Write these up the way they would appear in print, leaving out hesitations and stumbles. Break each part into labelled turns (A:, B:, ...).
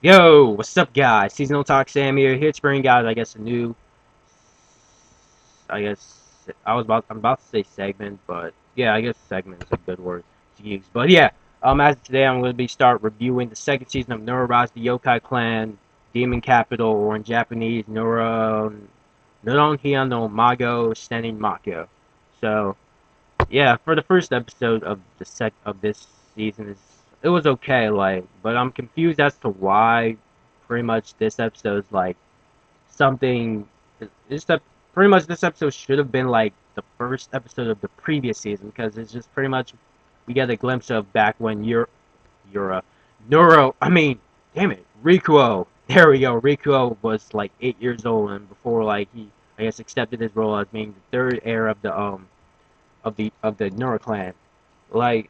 A: Yo, what's up, guys? Seasonal Talk Sam here to bring guys, I guess, a new, I guess, I'm about to say segment, but yeah, I guess segment is a good word to use. But yeah, as of today, I'm going to be start reviewing the second season of Nura the Yokai Clan, Demon Capital, or in Japanese, Nura, Noron Hiano Mago Senin Mako. So, yeah, for the first episode of this season, it was okay, like, but I'm confused as to why pretty much this episode is like something. It's the pretty much this episode should have been like the first episode of the previous season because it's just pretty much we get a glimpse of back when you're a Neuro. I mean, damn it, Rikuo. There we go. Rikuo was like 8 years old and before like he I guess accepted his role as being the third heir of the Nura clan. Like,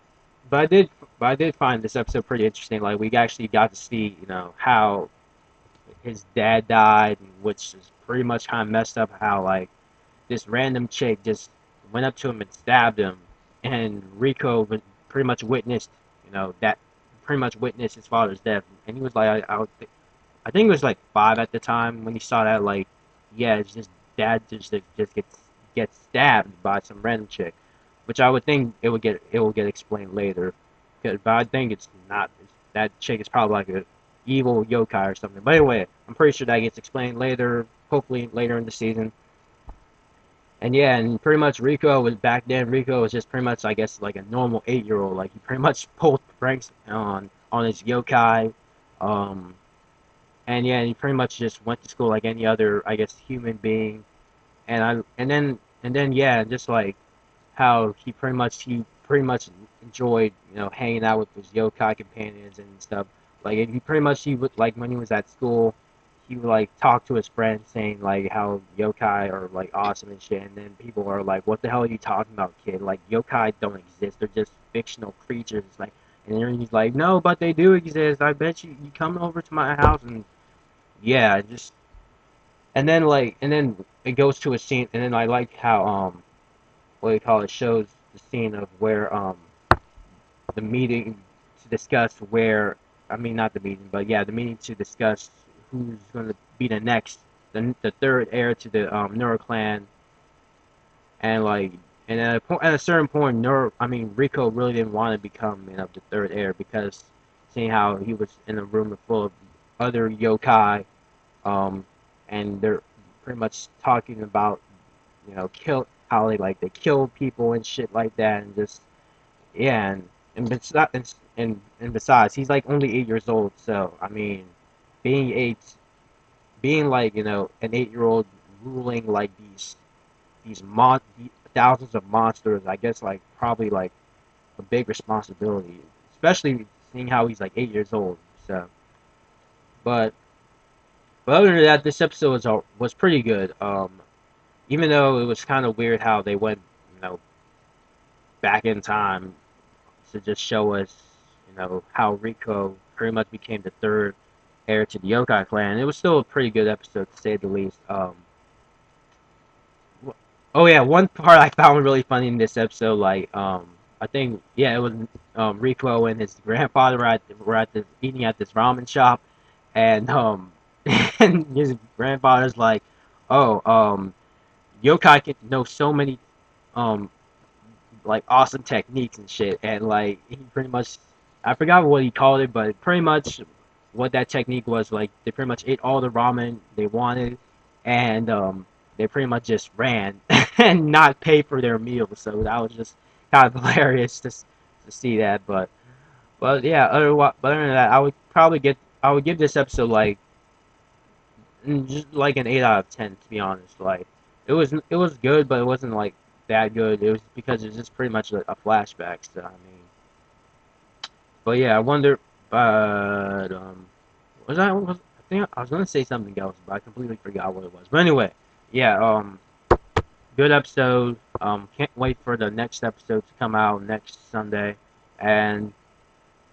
A: but I did find this episode pretty interesting. Like we actually got to see how his dad died, which is pretty much kind of messed up. How like this random chick just went up to him and stabbed him, and Rico pretty much witnessed that pretty much witnessed his father's death, and he was like I think he was like 5 at the time when he saw that. Like, yeah, it's just dad just gets stabbed by some random chick, which I would think it will get explained later. But I think it's not. That chick is probably like a evil yokai or something. But anyway, I'm pretty sure that gets explained later. Hopefully later in the season. And yeah, and pretty much Rico was back then. Rico was just pretty much, I guess, like a normal 8-year old. Like he pretty much pulled pranks on his yokai. Um, and yeah, he pretty much just went to school like any other, I guess, human being. And then yeah, just like how he pretty much enjoyed hanging out with his yokai companions and stuff. Like he pretty much he would like when he was at school, he would like talk to his friends saying like how yokai are like awesome and shit. And then people are like, "What the hell are you talking about, kid? Like yokai don't exist. They're just fictional creatures." Like, and then he's like, "No, but they do exist. I bet you come over to my house and yeah, just and then it goes to a scene, and then I like how what do you call it shows the scene of where the meeting to discuss where I mean not the meeting, but yeah, the meeting to discuss who's going to be the third heir to the Nura clan, and like and at a certain point, Rico really didn't want to become the third heir because seeing how he was in a room full of other yokai, um, and they're pretty much talking about kill how they kill people and shit like that, and just yeah, and besides, he's like only 8 years old, so I mean, being eight, being like an 8-year old ruling like these thousands of monsters, I guess like probably like a big responsibility, especially seeing how he's like 8 years old. So, but other than that, this episode was pretty good. Even though it was kind of weird how they went, back in time to just show us, how Rico pretty much became the third heir to the Yokai clan. It was still a pretty good episode to say the least. Oh yeah, one part I found really funny in this episode, like I think yeah, it was Rico and his grandfather were eating at this ramen shop, and and his grandfather's like, oh Yokai can know so many um like awesome techniques and shit. And like he pretty much, I forgot what he called it, but pretty much what that technique was like. They pretty much ate all the ramen they wanted, and they pretty much just ran and not pay for their meals. So that was just kind of hilarious to see that. But yeah, other than that, I would give this episode like just like an 8 out of 10 to be honest. Like it was good, but it wasn't like that good. It was because it's just pretty much a flashback. So I mean, but yeah, I wonder. But I think I was gonna say something else, but I completely forgot what it was. But anyway, yeah, good episode. Can't wait for the next episode to come out next Sunday. And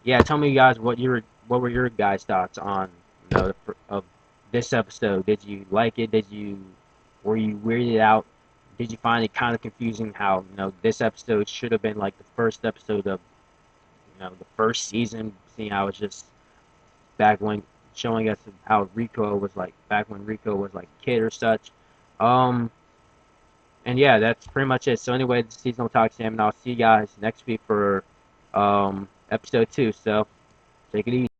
A: yeah, tell me guys what were your guys' thoughts on of this episode? Did you like it? Were you weirded out? Did you find it kind of confusing how this episode should have been like the first episode of the first season, seeing how it's just back when showing us how Rico was like back when Rico was like a kid or such. Um, and yeah, that's pretty much it. So anyway, this is Seasonal Talk Sam, and I'll see you guys next week for episode 2. So take it easy.